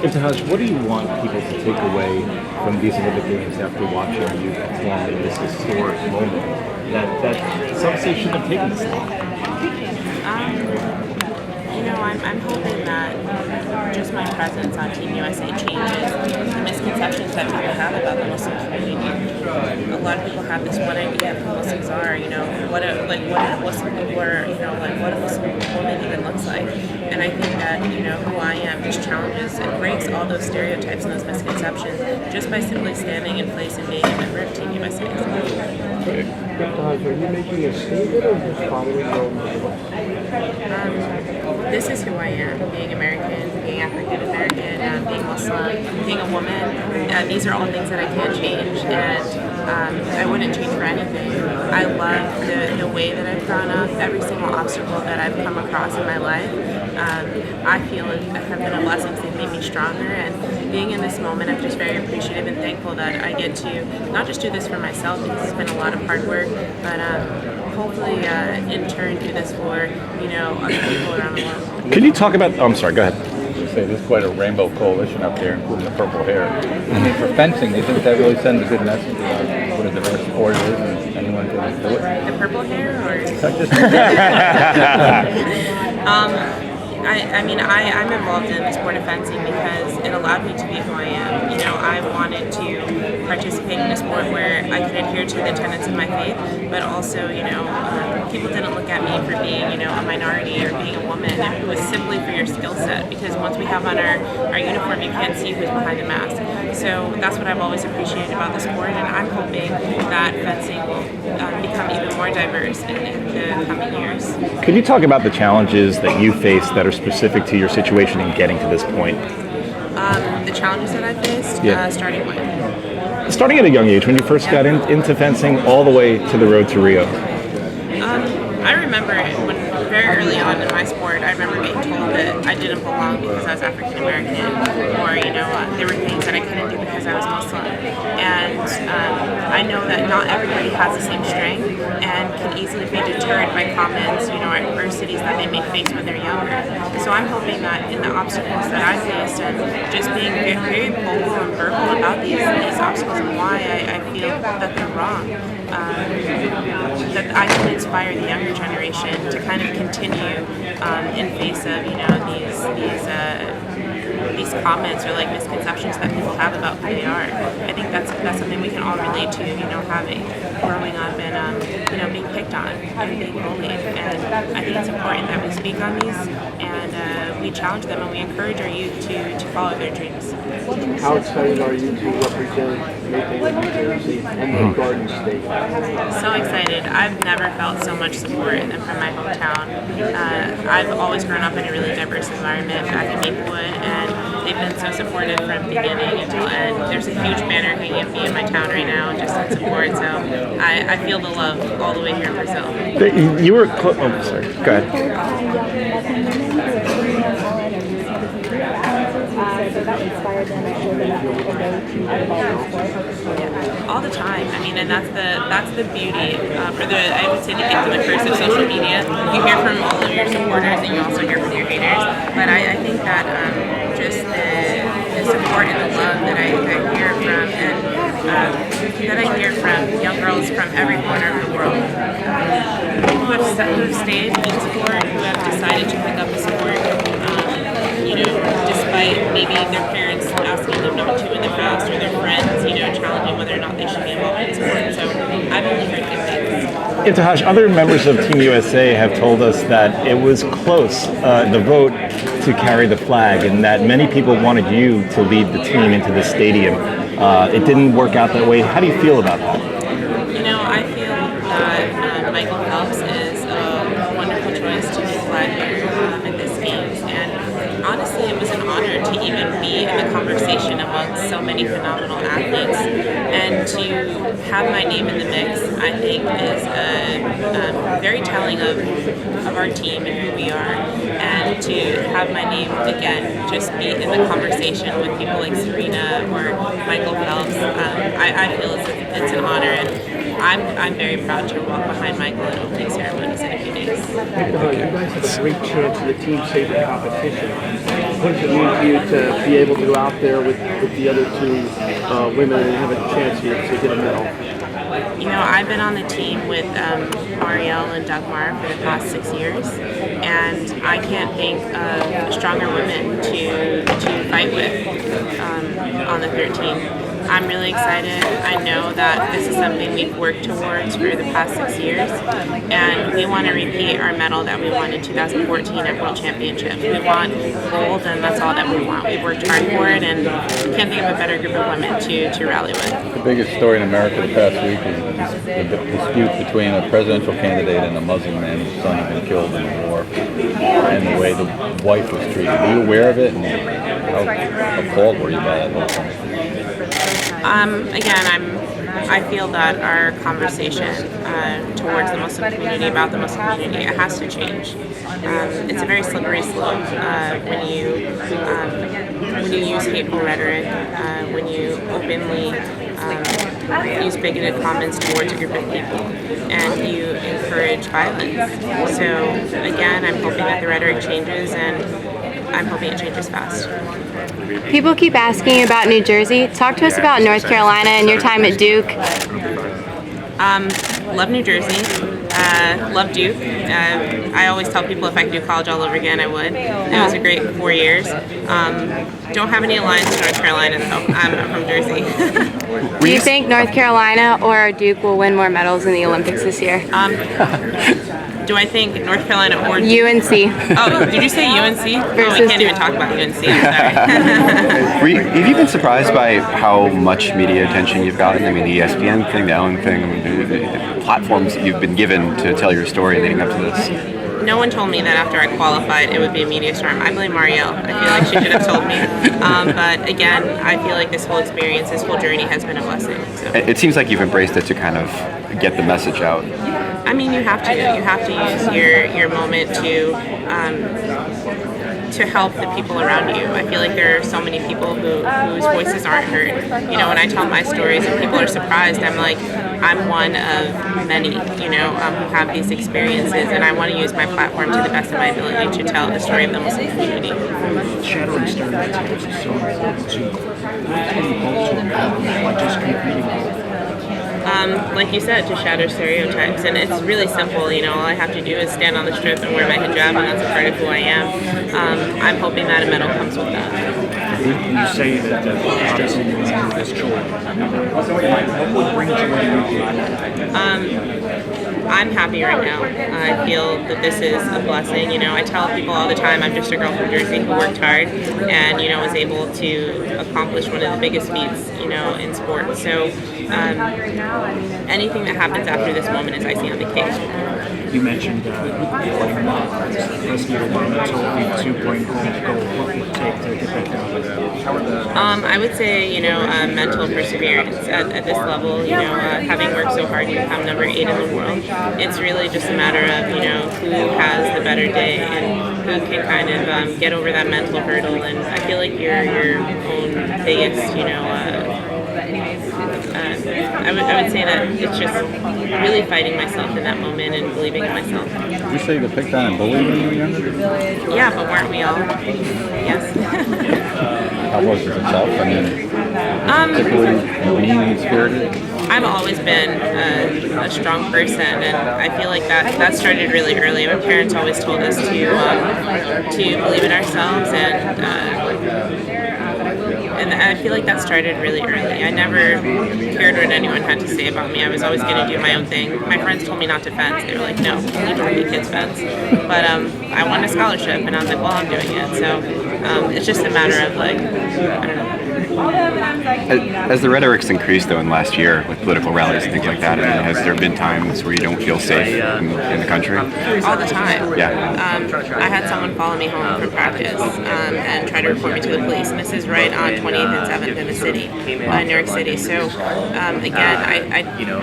Ibtihaj, what do you want people to take away from these Olympic Games after watching you perform in this historic moment that some say shouldn't have taken this long? I'm hoping that just my presence on Team USA changes the misconceptions that people have about the Muslim community. A lot of people have this one idea of who Muslims are, what a Muslim what a Muslim woman even looks like. And I think that, who I am just challenges and breaks all those stereotypes and those misconceptions just by simply standing in place and being a member of Team USA. Are you making a statement or just following your own This is who I am, being American, being African American, being Muslim, being a woman. These are all things that I can't change, and I wouldn't change for anything. I love the way that I've grown up, every single obstacle that I've come across in my life. I feel have been a blessing. They've made me stronger, and being in this moment, I'm just very appreciative and thankful that I get to not just do this for myself, because it's been a lot of hard work, but hopefully in turn do this for other people around the world. Can you talk about? Oh, I'm sorry. Go ahead. Say there's quite a rainbow coalition up there, including the purple hair. I mean, for fencing, they think that really sends a good message about what a diverse sport is, and anyone can do it. The purple hair, or I'm involved in the sport of fencing because it allowed me to be who I am. I wanted to participate in a sport where I could adhere to the tenets of my faith, but also, people didn't look at me for being, a minority or being a woman. It was simply for your skill set, because once we have on our uniform, you can't see who's behind the mask. So that's what I've always appreciated about the sport, and I'm hoping that fencing will become even more diverse in the coming years. Can you talk about the challenges that you face that are specific to your situation in getting to this point? The challenges that I faced, starting when? Starting at a young age, when you first got into fencing, all the way to the road to Rio. I remember when very early on in my sport, I remember being told that I didn't belong because I was African American, or there were things that I couldn't do because I was Muslim. And I know that not everybody has the same strength and can easily be deterred by comments, or adversities that they may face when they're younger. So I'm hoping that in the obstacles that I faced, and just being very vocal and verbal about these obstacles and why I feel that they're wrong, that I can inspire the younger generation to kind of continue in face of these comments or like misconceptions that people have about who they are. I think that's something we can all relate to, having growing up and being picked on and being bullied. And I think it's important that we speak on these and we challenge them and we encourage our youth to follow their dreams. How excited are you to represent Mayfield, New Jersey and the Garden State? So excited. I've never felt so much support from my hometown. I've always grown up in a really diverse environment back in Maplewood, and they've been so supportive from beginning until end. There's a huge banner hanging at me in my town right now just in support, so I feel the love all the way here in Brazil. You were oh, sorry. Go ahead. So that inspired them to go to all the time. And that's the beauty, I would say the gift and the curse of social media. You hear from all of your supporters, and you also hear from your haters. But I think that just the support and the love that I hear from, and that I hear from young girls from every corner of the world, who have stayed in sport, who have decided to pick up a sport. Despite maybe their parents asking them not to in the past, or their friends, challenging whether or not they should be involved in sport. So I've only heard good things. Ibtihaj, other members of Team USA have told us that it was close, the vote to carry the flag, and that many people wanted you to lead the team into the stadium. It didn't work out that way. How do you feel about that? I feel that Michael Phelps is a wonderful choice to be the flag bearer at this games, and honestly, it was an honor to even be in the conversation amongst so many phenomenal athletes, and to have my name in the mix, I think, is very telling of our team and who we are, and to have my name again just be in the conversation with people like Serena or Michael Phelps. I feel it's an honor, and I'm very proud to walk behind Michael at opening ceremonies in a few days. You guys have a great chance in the team saber competition. What does it mean for you to be able to go out there with the other two women and have a chance here to get a medal? You know, I've been on the team with Marielle and Dagmar for the past 6 years, and I can't think of stronger women to fight with on the 13th. I'm really excited. I know that this is something we've worked towards for the past 6 years, and we want to repeat our medal that we won in 2014 at World Championships. We want gold, and that's all that we want. We've worked hard for it, and can't think of a better group of women to rally with. The biggest story in America the past week is the dispute between a presidential candidate and a Muslim man whose son had been killed in the war, and the way the wife was treated. Were you aware of it, and how appalled were you by that whole thing? Again, I feel that our conversation towards the Muslim community, about the Muslim community, it has to change. It's a very slippery slope when you use hateful rhetoric, when you openly use bigoted comments towards a group of people, and you encourage violence. So again, I'm hoping that the rhetoric changes, and I'm hoping it changes fast. People keep asking about New Jersey. Talk to us about North Carolina and your time at Duke. Love New Jersey. Love Duke. I always tell people if I could do college all over again, I would. It was a great 4 years. Don't have any alliance to North Carolina, though. I'm from Jersey. Do you think North Carolina or Duke will win more medals in the Olympics this year? Do I think North Carolina or UNC. Oh, did you say UNC? Oh, I Versus can't even Duke. talk about UNC. I'm sorry. Have you been surprised by how much media attention you've gotten? I mean, the ESPN thing, the Ellen thing, the platforms that you've been given to tell your story leading up to this. No one told me that after I qualified it would be a media storm. I blame Marielle. I feel like she should have told me. But again, I feel like this whole experience, this whole journey has been a blessing. So. It seems like you've embraced it to kind of get the message out. I mean, you have to. You have to use your moment to help the people around you. I feel like there are so many people whose voices aren't heard. You know, when I tell my stories and people are surprised, I'm like, I'm one of many, who have these experiences, and I want to use my platform to the best of my ability to tell the story of the Muslim community. Shattering stereotypes is so important to not just competing. Like you said, to shatter stereotypes, and it's really simple. All I have to do is stand on the strip and wear my hijab, and that's a part of who I am. I'm hoping that a medal comes with that. You say that obviously you have this joy. What would bring joy to you? I'm happy right now. I feel that this is a blessing. I tell people all the time I'm just a girl from Jersey who worked hard and, was able to accomplish one of the biggest feats, in sports. So anything that happens after this moment is icing on the cake. You mentioned President Obama told you to bring home gold. What would it take to get that done? I would say, mental perseverance at this level. Having worked so hard to become number 8 in the world, it's really just a matter of, who has the better day and who can kind of get over that mental hurdle. And I feel like your own biggest, I would say that it's just really fighting myself in that moment and believing in myself. Did you say you got picked on and bullied when you were younger? Yeah, but weren't we all? Yes. How was it yourself? I mean, particularly mean and spirited? I've always been a strong person, and I feel like that started really early. My parents always told us to believe in ourselves, and I feel like that started really early. I never cared what anyone had to say about me. I was always going to do my own thing. My friends told me not to fence. They were like, no, you need to let the kids fence. But I won a scholarship, and I was like, well, I'm doing it. So it's just a matter of, I don't know. As the rhetoric's increased, though, in last year with political rallies and things like that, has there been times where you don't feel safe in the country? All the time. Yeah. I had someone follow me home from practice and try to report me to the police, and this is right on 28th and 7th in the city, New York City. So again,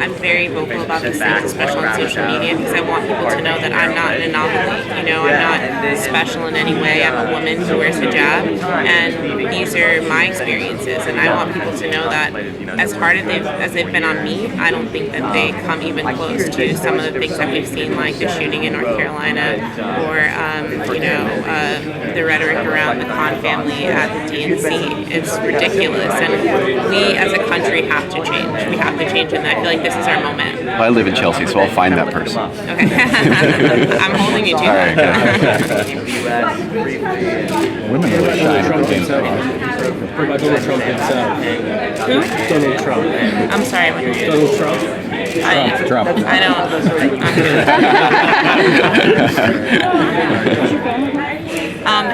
I'm very vocal about these things, especially on social media, because I want people to know that I'm not an anomaly. I'm not special in any way. I'm a woman who wears hijab, and these are my experiences, and I want people to know that as hard as they've been on me, I don't think that they come even close to some of the things that we've seen, like the shooting in North Carolina, or the rhetoric around the Khan family at the DNC. It's ridiculous, and we as a country have to change. We have to change, and I feel like this is our moment. Well, I live in Chelsea, so I'll find that person. Okay. I'm holding you to All that. Women really shine at the James Bond. Donald Trump himself. Who? Donald Trump. I'm sorry, what did you Donald Trump. Trump. I don't.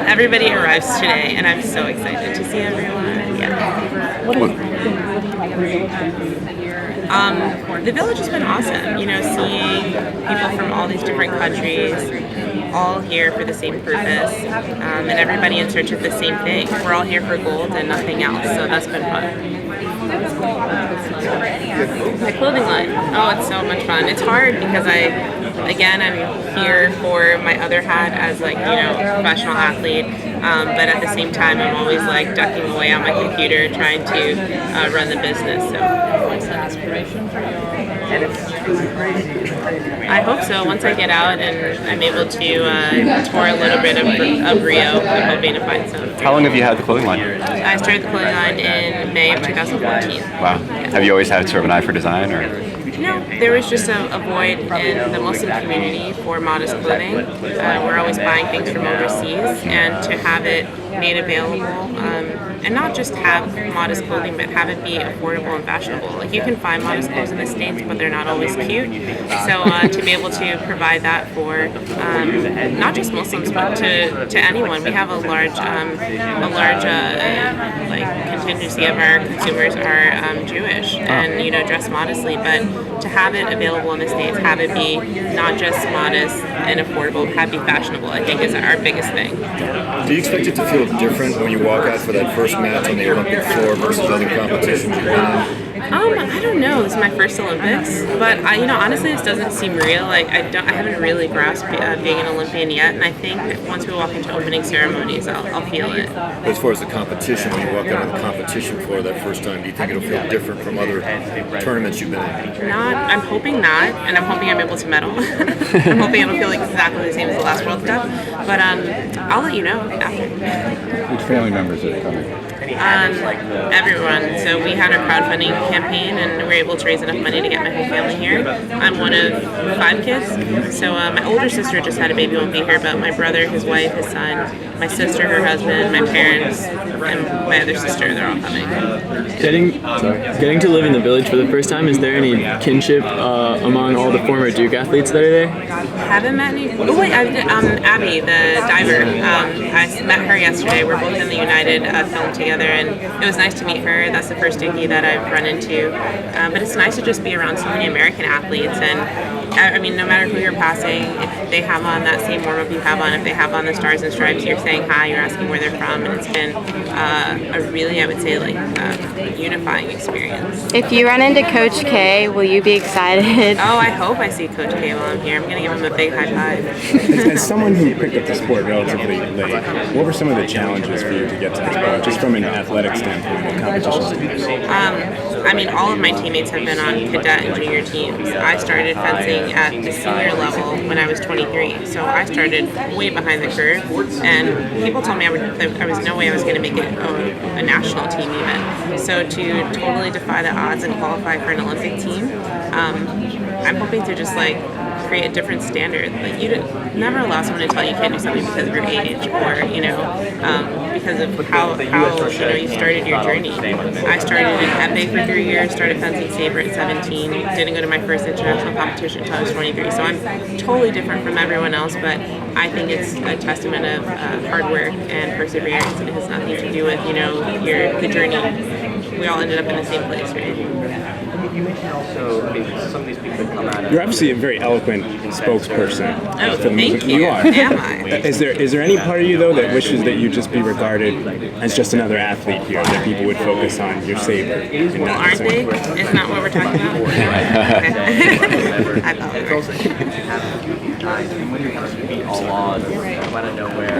Everybody arrives today, and I'm so excited to see everyone. Yeah. The village has been awesome. You know, seeing people from all these different countries, all here for the same purpose, and everybody in search of the same thing. We're all here for gold and nothing else, so that's been fun. My clothing line. Oh, it's so much fun. It's hard because I'm here for my other hat as professional athlete, but at the same time I'm always like ducking away on my computer trying to run the business. So. I hope so. Once I get out and I'm able to tour a little bit of Rio, I'm hoping to find some. How long have you had the clothing line? I started the clothing line in May of 2014. Wow. Have you always had sort of an eye for design, or? No, there was just a void in the Muslim community for modest clothing. We're always buying things from overseas, and to have it made available, and not just have modest clothing, but have it be affordable and fashionable. Like, you can find modest clothes in the States, but they're not always cute. So to be able to provide that for not just Muslims, but to anyone. We have a large contingency of our consumers are Jewish and dress modestly, but to have it available in the States, have it be not just modest and affordable, have it be fashionable, I think is our biggest thing. Do you expect it to feel different when you walk out for that first match on the Olympic floor versus other competitions you've been in? I don't know. This is my first Olympics, but honestly, this doesn't seem real. Like, I haven't really grasped being an Olympian yet, and I think that once we walk into opening ceremonies, I'll feel it. As far as the competition, when you walk out on the competition floor that first time, do you think it'll feel different from other tournaments you've been in? I'm hoping not, and I'm hoping I'm able to medal. I'm hoping it'll feel like exactly the same as the last World Cup, but I'll let you know after. Which family members are coming? Everyone. So we had our crowdfunding campaign, and we were able to raise enough money to get my whole family here. I'm one of 5 kids. So my older sister just had a baby, won't be here, but my brother, his wife, his son, my sister, her husband, my parents, and my other sister, they're all coming. Getting to live in the village for the first time, is there any kinship among all the former Duke athletes that are there? Haven't met any. Oh wait, Abby, the diver. I met her yesterday. We're both in the United film together, and it was nice to meet her. That's the first Dookie that I've run into. But it's nice to just be around so many American athletes, and no matter who you're passing, if they have on that same warm-up you have on, if they have on the Stars and Stripes, you're saying hi, you're asking where they're from, and it's been a really, I would say, unifying experience. If you run into Coach K, will you be excited? Oh, I hope I see Coach K while I'm here. I'm going to give him a big high five. As someone who picked up the sport relatively late, what were some of the challenges for you to get to this point, just from an athletic standpoint and competition standpoint? All of my teammates have been on cadet and junior teams. I started fencing at the senior level when I was 23, so I started way behind the curve, and people told me there was no way I was going to make it a national team even. So to totally defy the odds and qualify for an Olympic team, I'm hoping to just create a different standard. You never allow someone to tell you can't do something because of your age, or because of how you started your journey. I started in Epic for 3 years, started fencing saber at 17, didn't go to my first international competition until I was 23. So I'm totally different from everyone else, but I think it's a testament of hard work and perseverance, and it has nothing to do with the journey. We all ended up in the same place, right? You're obviously a very eloquent spokesperson for the music. You are. Am I? Is there any part of you though that wishes that you just be regarded as just another athlete here, that people would focus on your saber? And well, aren't they? Isn't that what we're talking about? I thought we were.